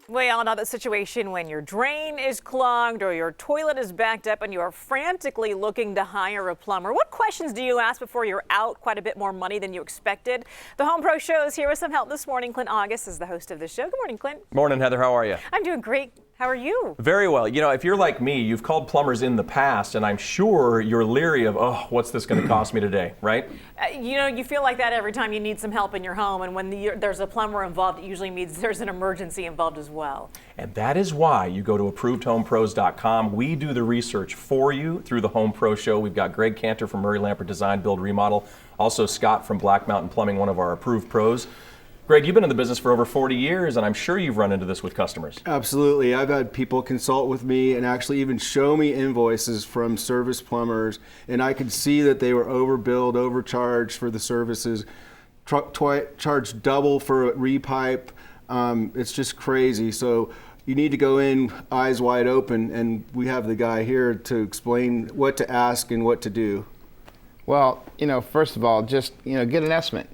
We all know that situation when your drain is clogged or your toilet is backed up and you are frantically looking to hire a plumber. What questions do you ask before you're out quite a bit more money than you expected? The Home Pro Show is here with some help this morning. Clint August is the host of the show. Good morning, Clint. Morning, Heather. How are you? I'm doing great. How are you? Very well. You know, if you're like me, you've called plumbers in the past, and I'm sure you're leery of, oh, what's this going to cost me today, right? You feel like that every time you need some help in your home, and when there's a plumber involved, it usually means there's an emergency involved as well. And that is why you go to ApprovedHomePros.com. We do the research for you through the Home Pro Show. We've got Greg Cantor from Murray Lamper Design, Build, Remodel. Also Scott from Black Mountain Plumbing, one of our approved pros. Greg, you've been in the business for over 40 years, and I'm sure you've run into this with customers. Absolutely. I've had people consult with me and actually even show me invoices from service plumbers, and I could see that they were overbilled, overcharged for the services, charged double for a repipe. It's just crazy. So you need to go in eyes wide open, and we have the guy here to explain what to ask and what to do. Well, first of all, just, get an estimate.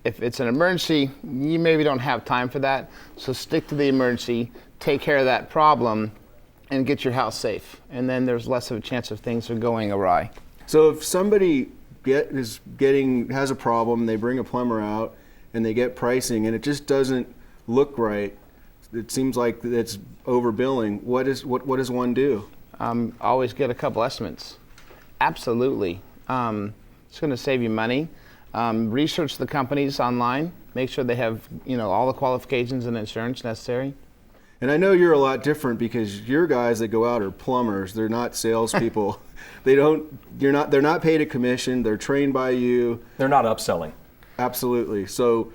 If it's an emergency, you maybe don't have time for that. So stick to the emergency, take care of that problem, and get your house safe. And then there's less of a chance of things are going awry. So if somebody has a problem, they bring a plumber out and they get pricing and it just doesn't look right, it seems like it's overbilling. What does one do? Always get a couple estimates. Absolutely. It's going to save you money. Research the companies online. Make sure they have, all the qualifications and insurance necessary. And I know you're a lot different because your guys that go out are plumbers. They're not salespeople. They're not paid a commission. They're trained by you. They're not upselling. Absolutely. So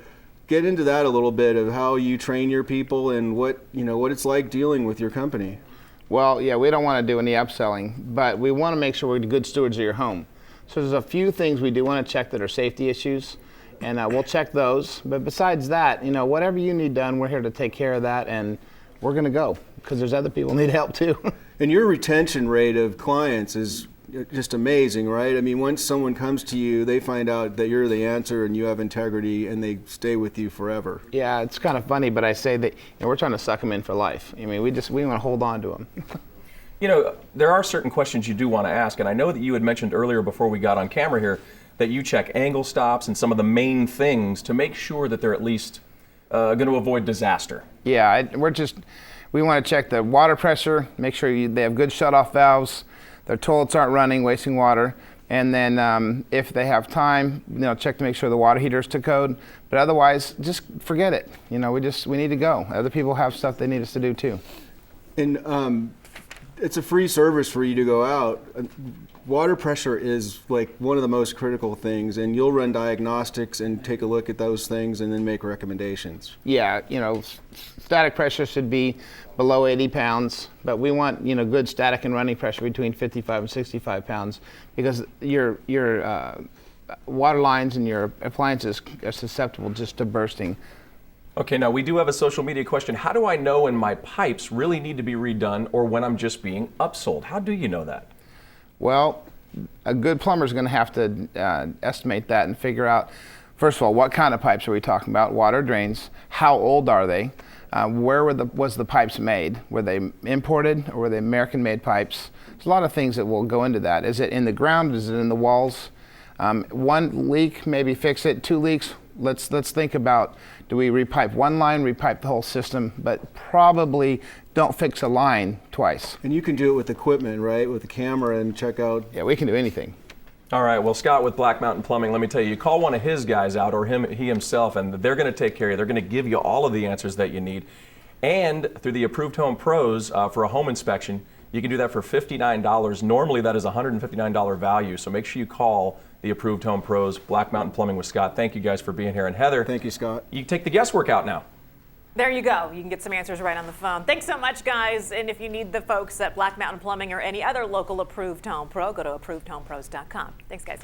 get into that a little bit of how you train your people and what it's like dealing with your company. Well, yeah, we don't want to do any upselling, but we want to make sure we're good stewards of your home. So there's a few things we do want to check that are safety issues, and we'll check those. But besides that, whatever you need done, we're here to take care of that, and we're going to go because there's other people who need help too. And your retention rate of clients is just amazing, right? I mean, once someone comes to you, they find out that you're the answer and you have integrity, and they stay with you forever. Yeah, it's kind of funny, but I say that we're trying to suck them in for life. I mean, we want to hold on to them. There are certain questions you do want to ask, and I know that you had mentioned earlier before we got on camera here that you check angle stops and some of the main things to make sure that they're at least going to avoid disaster. Yeah, we want to check the water pressure, make sure they have good shut-off valves, their toilets aren't running, wasting water, and then if they have time, check to make sure the water heater's to code. But otherwise, just forget it. We need to go. Other people have stuff they need us to do too. And it's a free service for you to go out. Water pressure is like one of the most critical things, and you'll run diagnostics and take a look at those things and then make recommendations. Yeah, static pressure should be below 80 pounds, but we want, good static and running pressure between 55 and 65 pounds because your water lines and your appliances are susceptible just to bursting. Okay, now we do have a social media question. How do I know when my pipes really need to be redone or when I'm just being upsold? How do you know that? Well, a good plumber is going to have to estimate that and figure out, first of all, what kind of pipes are we talking about? Water drains. How old are they? Where was the pipes made? Were they imported or were they American-made pipes? There's a lot of things that will go into that. Is it in the ground? Is it in the walls? One leak, maybe fix it. 2 leaks, let's think about, do we repipe one line, repipe the whole system, but probably don't fix a line twice. And you can do it with equipment, right? With the camera and check out. Yeah, we can do anything. All right, well, Scott with Black Mountain Plumbing, let me tell you call one of his guys out or he himself, and they're going to take care of you. They're going to give you all of the answers that you need. And through the Approved Home Pros for a home inspection, you can do that for $59. Normally, that is a $159 value, so make sure you call the Approved Home Pros, Black Mountain Plumbing with Scott. Thank you guys for being here. And Heather, thank you, Scott. You can take the guesswork out now. There you go. You can get some answers right on the phone. Thanks so much, guys. And if you need the folks at Black Mountain Plumbing or any other local Approved Home Pro, go to ApprovedHomePros.com. Thanks, guys.